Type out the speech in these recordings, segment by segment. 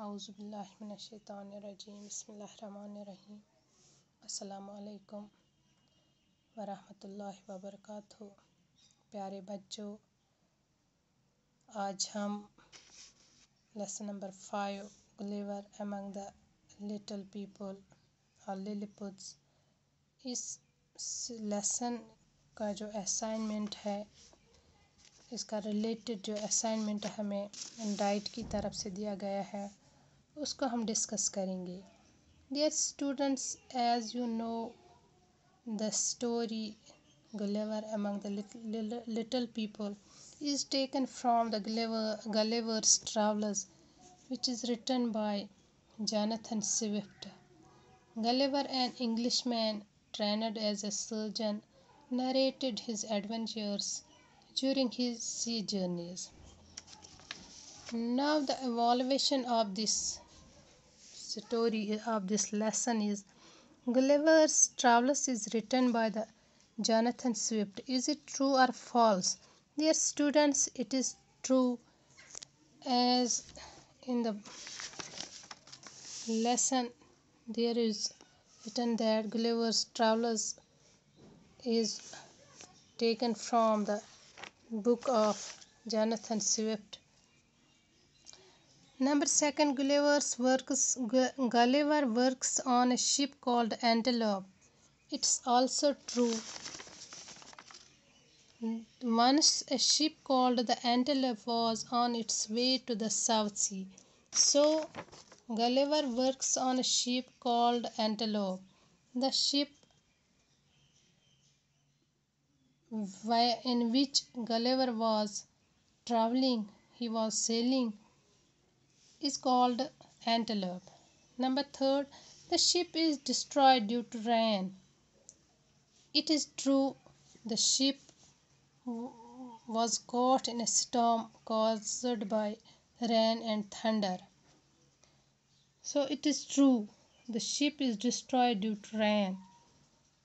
औज़ुबिल्लाहिमिनश्शैतानिर्रजीम बिस्मिल्लाहिर्रहमानिर्रहीम अस्सलामु अलैकुम वरहमतुल्लाहि वबरकातुहू। प्यारे बच्चों, आज हम lesson number 5 Gulliver among the little people और लिलीपुट्स, इस लेसन का जो असाइनमेंट है, इसका रिलेटेड जो असाइनमेंट हमें डाइट की तरफ से दिया गया है, उसको हम डिस्कस करेंगे। Dear students, as you know the story Gulliver among the little people is taken from the Gulliver's Travels, which is written by Jonathan Swift. Gulliver, an Englishman trained as a surgeon, narrated his adventures during his sea journeys. Now the evaluation of this story of this lesson is Gulliver's Travels is written by the Jonathan Swift. Is it true or false? Dear students, it is true, as in the lesson there is written that Gulliver's Travels is taken from the book of Jonathan Swift. Number 2, Gulliver works on a ship called Antelope. It's also true. Once a ship called the Antelope was on its way to the South Sea. So Gulliver works on a ship called Antelope. The ship in which Gulliver was traveling, he was sailing, is called Antelope. Number 3, the ship is destroyed due to rain. It is true. The ship was caught in a storm caused by rain and thunder. So it is true. The ship is destroyed due to rain.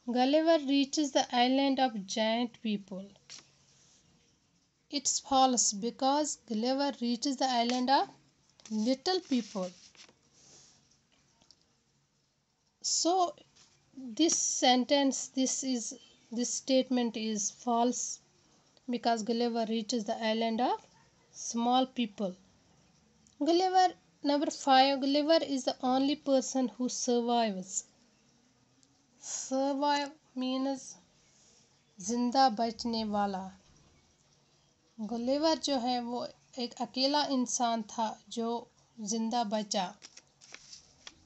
Gulliver reaches the island of giant people. It's false, because Gulliver reaches the island of little people. So this statement is false, because Gulliver reaches the island of small people. Number 5, Gulliver is the only person who survives. Survive means जिंदा बचने वाला. Gulliver जो है वो एक अकेला इंसान था जो जिंदा बचा.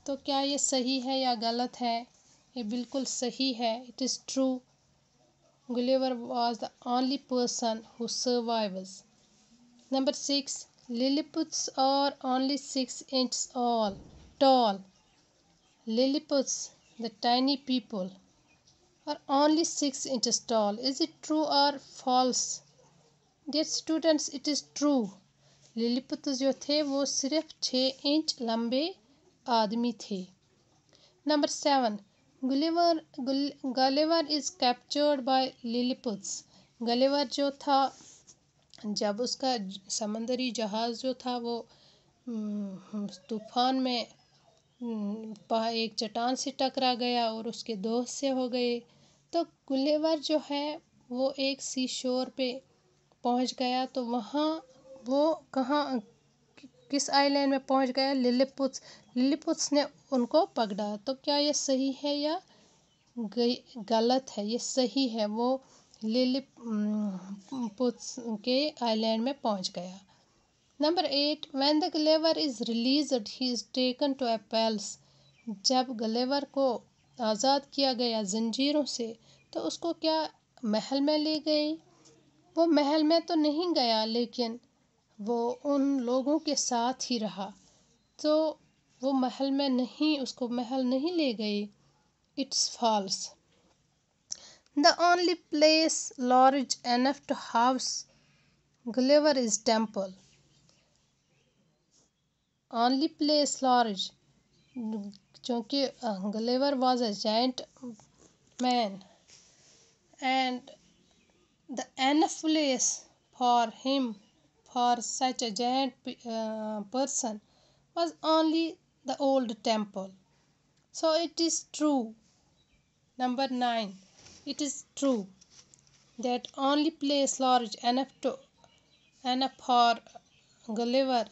तो क्या ये सही है या गलत है? ये बिल्कुल सही है. It is true. Gulliver was the only person who survives. Number 6, Lilliputians are only 6 inches tall. Lilliputians, the tiny people, are only 6 inches tall. Is it true or false? Dear students, it is true. Lilliputians जो थे वो सिर्फ 6 inch लंबे आदमी थे. Number 7, Gulliver is captured by Lilliputians. Gulliver जो था, जब उसका समंदरी जहाज़ जो था वो तूफान में एक चट्टान से टकरा गया और उसके दोस्त से हो गए. तो गुलिवर जो है वो एक सी शोर पे पहुंच गया. तो वहाँ वो कहाँ किस आइलैंड में पहुंच गया? लिलीपुट्स ने उनको पकड़ा. तो क्या ये सही है या गलत है? ये सही है. वो लिलीपुट्स के आइलैंड में पहुंच गया. Number 8, when the Gulliver is released, he is taken to a palace. जब गलेवर को आज़ाद किया गया जंजीरों से, तो उसको क्या महल में ले गए? वो महल में तो नहीं गया, लेकिन वो उन लोगों के साथ ही रहा. तो वो महल में नहीं, उसको महल नहीं ले गए. It's false. The only place large enough to house Gulliver is temple. Only place large, क्योंकि Gulliver was a giant man, and the enough place for him, for such a giant person, was only the old temple. So it is true. Number 9. It is true that only place large enough for Gulliver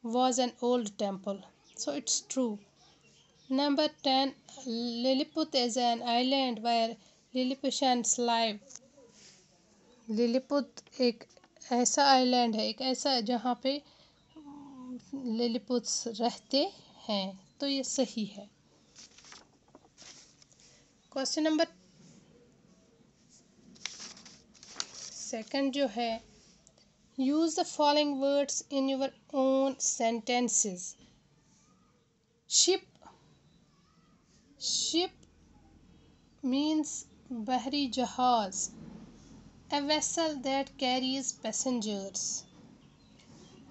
was an old temple. So it's true. Number 10. Lilliput is an island where Lilliputians live. लिलीपुत एक ऐसा island है, एक ऐसा जहाँ पे लिलीपुट्स रहते हैं, तो ये सही है। क्वेश्चन नंबर सेकंड जो है, use the following words in your own sentences. Ship, ship means बहरी जहाज, a vessel that carries passengers.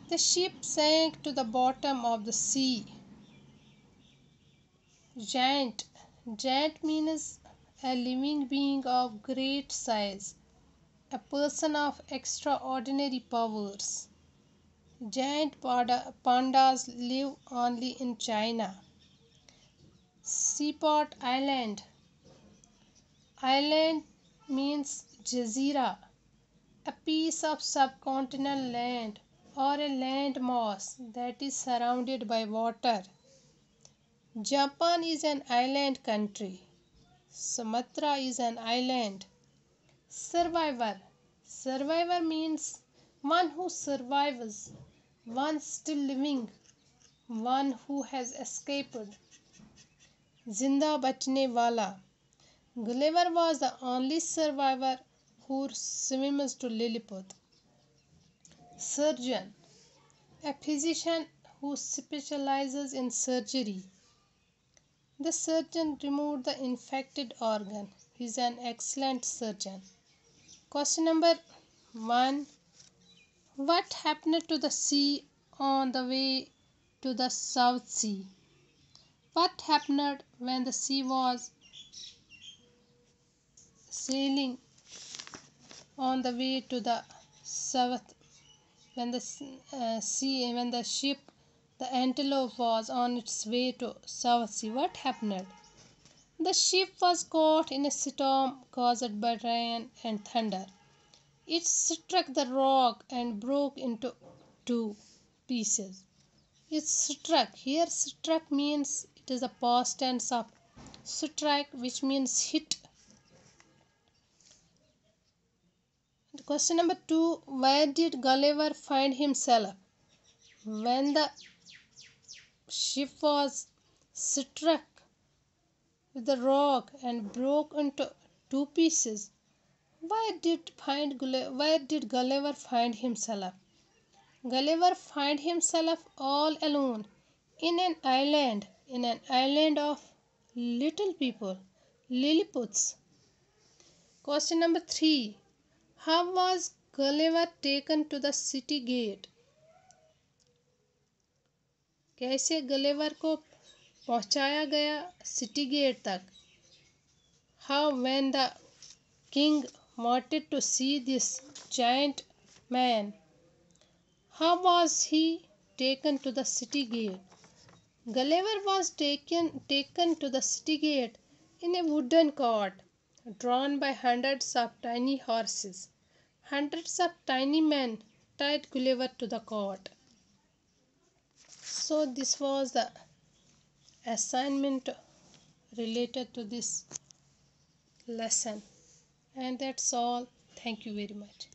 The ship sank to the bottom of the sea. Giant, giant means a living being of great size, a person of extraordinary powers. Giant pandas live only in China. Seaport island, island means jazeera, a piece of subcontinental land or a land mass that is surrounded by water. Japan is an island country. Sumatra is an island. Survivor, survivor means one who survives, one still living, one who has escaped. Zinda bachne wala, Gulliver was the only survivor who swims to Lilliput. Surgeon, a physician who specializes in surgery. The surgeon removed the infected organ. He is an excellent surgeon. Question number 1. What happened to the sea on the way to the South Sea? What happened when the sea was sailing on the way to the south? When the ship, the Antelope, was on its way to South Sea, what happened? The ship was caught in a storm caused by rain and thunder. It struck the rock and broke into 2 pieces. It struck. Here struck means it is the past tense of strike, which means hit. Question number 2. Where did Gulliver find himself when the ship was struck with the rock and broke into 2 pieces? Where did Gulliver find himself? Gulliver find himself all alone in an island of little people, Lilliputs. Question number 3. How was Gulliver taken to the city gate? कैसे गलेवर को पहुंचाया गया city gate तक? How, when the king wanted to see this giant man, how was he taken to the city gate? Gulliver was taken to the city gate in a wooden cart drawn by hundreds of tiny horses. Hundreds of tiny men tied Gulliver to the cart. So this was the assignment related to this lesson, and that's all. Thank you very much.